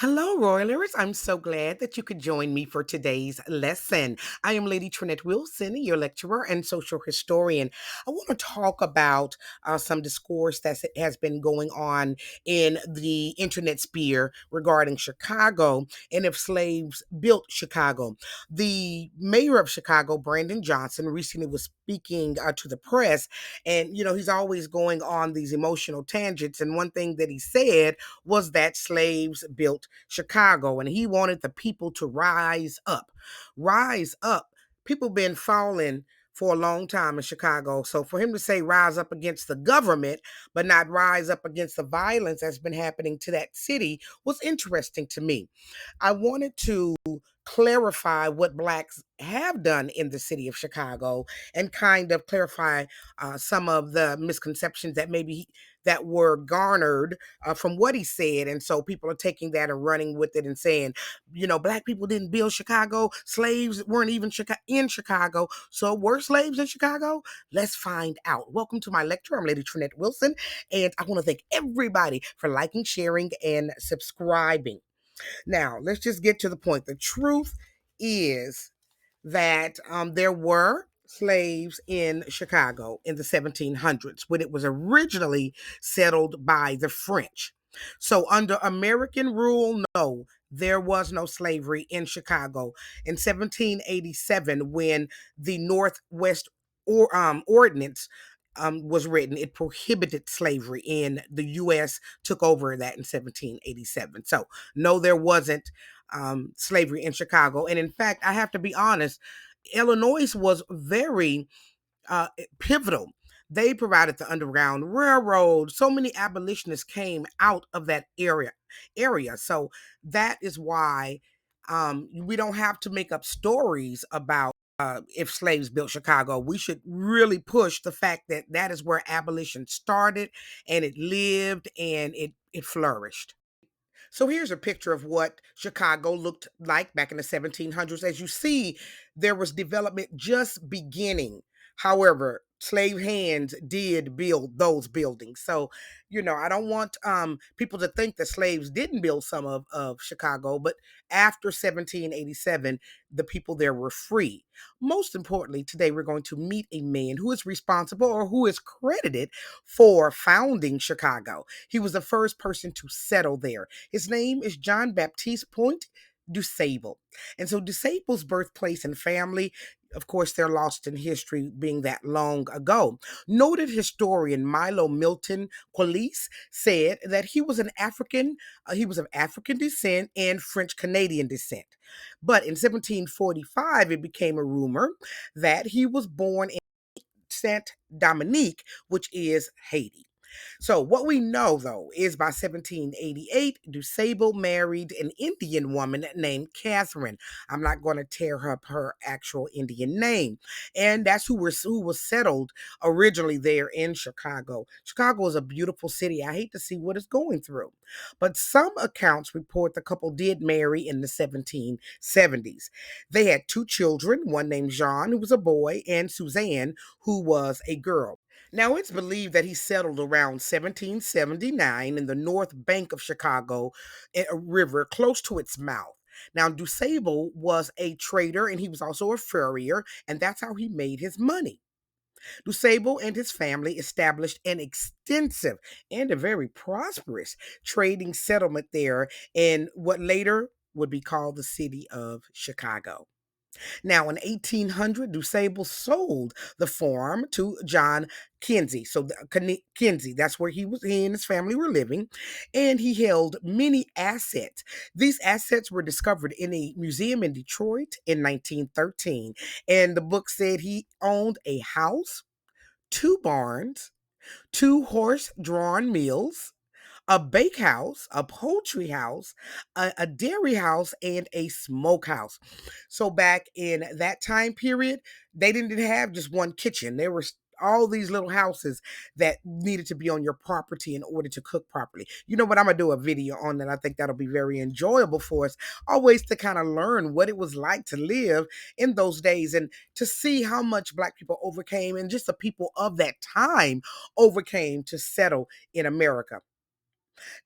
Hello, Roilers. I'm so glad that you could join me for today's lesson. I am Lady TrenettWilson, your lecturer and social historian. I want to talk about some discourse that has been going on in the internet sphere regarding Chicago and if slaves built Chicago. The mayor of Chicago, Brandon Johnson, recently was speaking to the press, and he's always going on these emotional tangents. And one thing that he said was that slaves built Chicago, and he wanted the people to rise up. Rise up. People been falling for a long time in Chicago. So for him to say rise up against the government, but not rise up against the violence that's been happening to that city was interesting to me. I wanted to clarify what blacks have done in the city of Chicago and kind of clarify some of the misconceptions that that were garnered from what he said. And so people are taking that and running with it and saying, black people didn't build Chicago. Slaves weren't even in Chicago. So were slaves in Chicago? Let's find out. Welcome to my lecture. I'm Lady TrenettWilson, and I want to thank everybody for liking, sharing, and subscribing. Now, let's just get to the point. The truth is that there were slaves in Chicago in the 1700s when it was originally settled by the French. So, under American rule, no, there was no slavery in Chicago. In 1787, when the Northwest Ordinance was written, it prohibited slavery, and the U.S. took over that in 1787. So, no, there wasn't slavery in Chicago. And in fact, I have to be honest, Illinois was very pivotal. They provided the Underground Railroad. So many abolitionists came out of that area. So that is why we don't have to make up stories about if slaves built Chicago. We should really push the fact that that is where abolition started, and it lived, and it flourished. So here's a picture of what Chicago looked like back in the 1700s. As you see, there was development just beginning. However, slave hands did build those buildings. So, I don't want people to think that slaves didn't build some of Chicago, but after 1787, the people there were free. Most importantly, today we're going to meet a man who is responsible, or who is credited for founding Chicago. He was the first person to settle there. His name is John Baptiste Pointe Du Sable. And so Du Sable's birthplace and family, of course, they're lost in history being that long ago. Noted historian Milo Milton Quillis said that he was of African descent and French Canadian descent. But in 1745, it became a rumor that he was born in Saint Dominique, which is Haiti. So what we know, though, is by 1788, DuSable married an Indian woman named Catherine. I'm not going to tear up her actual Indian name. And that's who was settled originally there in Chicago. Chicago is a beautiful city. I hate to see what it's going through. But some accounts report the couple did marry in the 1770s. They had two children, one named Jean, who was a boy, and Suzanne, who was a girl. Now, it's believed that he settled around 1779 in the north bank of Chicago, a river close to its mouth. Now, DuSable was a trader, and he was also a furrier, and that's how he made his money. DuSable and his family established an extensive and a very prosperous trading settlement there in what later would be called the city of Chicago. Now, in 1800, DuSable sold the farm to John Kinsey. So, Kinsey, that's where he and his family were living, and he held many assets. These assets were discovered in a museum in Detroit in 1913, and the book said he owned a house, two barns, two horse-drawn mills, a bakehouse, a poultry house, a dairy house, and a smokehouse. So back in that time period, they didn't have just one kitchen. There were all these little houses that needed to be on your property in order to cook properly. You know what? I'm gonna do a video on that. I think that'll be very enjoyable for us, always to kind of learn what it was like to live in those days and to see how much Black people overcame and just the people of that time overcame to settle in America.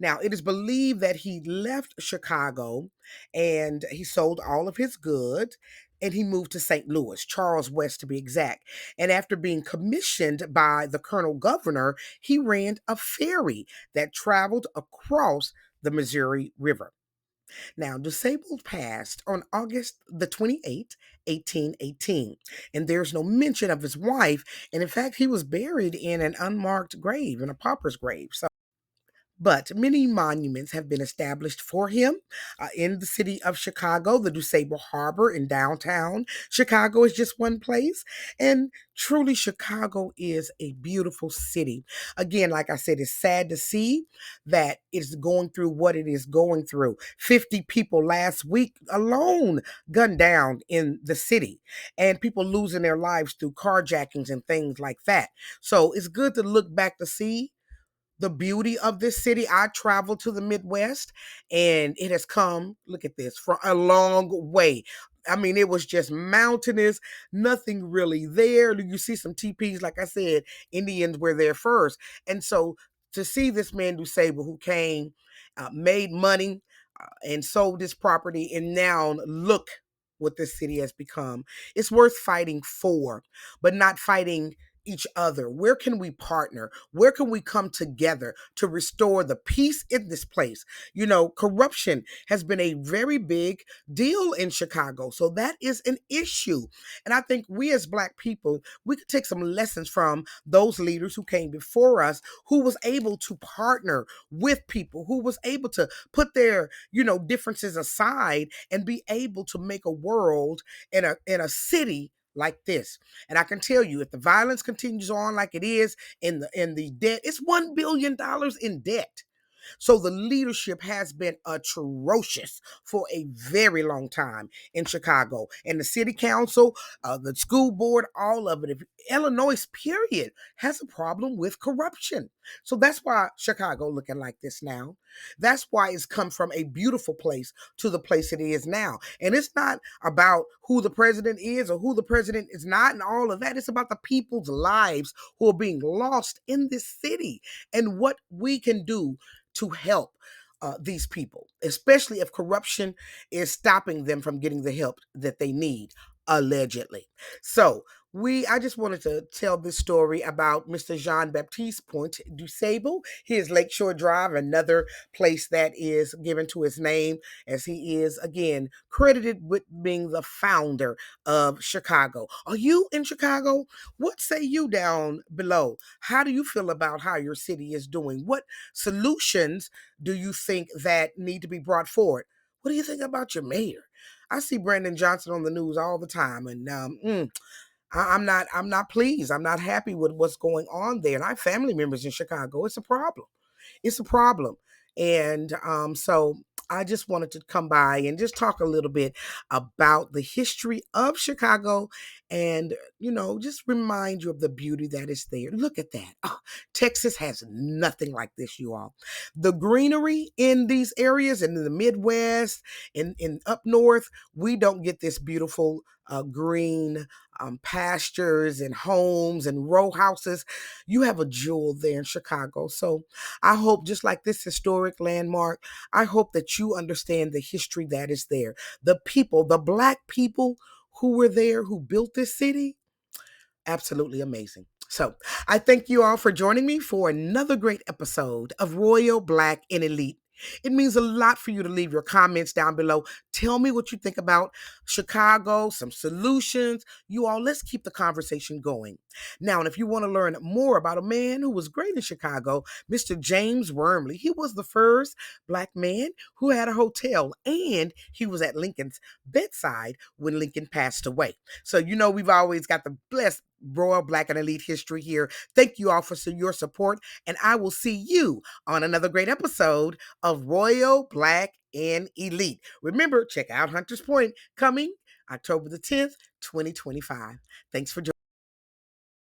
Now, it is believed that he left Chicago and he sold all of his goods and he moved to St. Louis, Charles West to be exact. And after being commissioned by the Colonel Governor, he ran a ferry that traveled across the Missouri River. Now, Disabled passed on August the 28th, 1818, and there's no mention of his wife. And in fact, he was buried in an unmarked grave, in a pauper's grave. But many monuments have been established for him in the city of Chicago. The DuSable Harbor in downtown Chicago is just one place. And truly, Chicago is a beautiful city. Again, like I said, it's sad to see that it's going through what it is going through. 50 people last week alone gunned down in the city, and people losing their lives through carjackings and things like that. So it's good to look back to see the beauty of this city. I traveled to the Midwest and it has come, look at this, for a long way. I mean, it was just mountainous, nothing really there. You see some teepees, like I said, Indians were there first. And so to see this man Sable who came, made money, and sold his property, and now look what this city has become. It's worth fighting for, but not fighting each other. Where can we partner? Where can we come together to restore the peace in this place? You know, corruption has been a very big deal in Chicago. So that is an issue. And I think we as Black people, we could take some lessons from those leaders who came before us, who was able to partner with people, who was able to put their, differences aside and be able to make a world in a city like this. And I can tell you, if the violence continues on like it is in the debt, it's $1 billion in debt. So the leadership has been atrocious for a very long time in Chicago. And the city council, the school board, all of it. If Illinois, period, has a problem with corruption. So that's why Chicago looking like this now. That's why it's come from a beautiful place to the place it is now. And it's not about who the president is or who the president is not and all of that. It's about the people's lives who are being lost in this city and what we can do to help these people, especially if corruption is stopping them from getting the help that they need, allegedly. So I just wanted to tell this story about Mr. Jean Baptiste Pointe Du Sable. His Lakeshore Drive, another place that is given to his name, as he is, again, credited with being the founder of Chicago. Are you in Chicago? What say you down below? How do you feel about how your city is doing? What solutions do you think that need to be brought forward? What do you think about your mayor? I see Brandon Johnson on the news all the time, and I'm not pleased. I'm not happy with what's going on there. And I have family members in Chicago. It's a problem. It's a problem. And so I just wanted to come by and just talk a little bit about the history of Chicago and, just remind you of the beauty that is there. Look at that. Oh, Texas has nothing like this, you all. The greenery in these areas and in the Midwest and in up north, we don't get this beautiful green pastures and homes and row houses. You have a jewel there in Chicago. So I hope, just like this historic landmark, I hope that you understand the history that is there. The people, the Black people who were there, who built this city, absolutely amazing. So I thank you all for joining me for another great episode of Royal Black and Elite. It means a lot for you to leave your comments down below. Tell me what you think about Chicago, some solutions. You all, let's keep the conversation going. Now, and if you want to learn more about a man who was great in Chicago, Mr. James Wormley, he was the first Black man who had a hotel, and he was at Lincoln's bedside when Lincoln passed away. So, we've always got the blessed Royal Black and Elite history here. Thank you all for your support, and I will see you on another great episode of Royal Black and Elite. Remember, check out Hunter's Point coming October the 10th, 2025. Thanks for joining.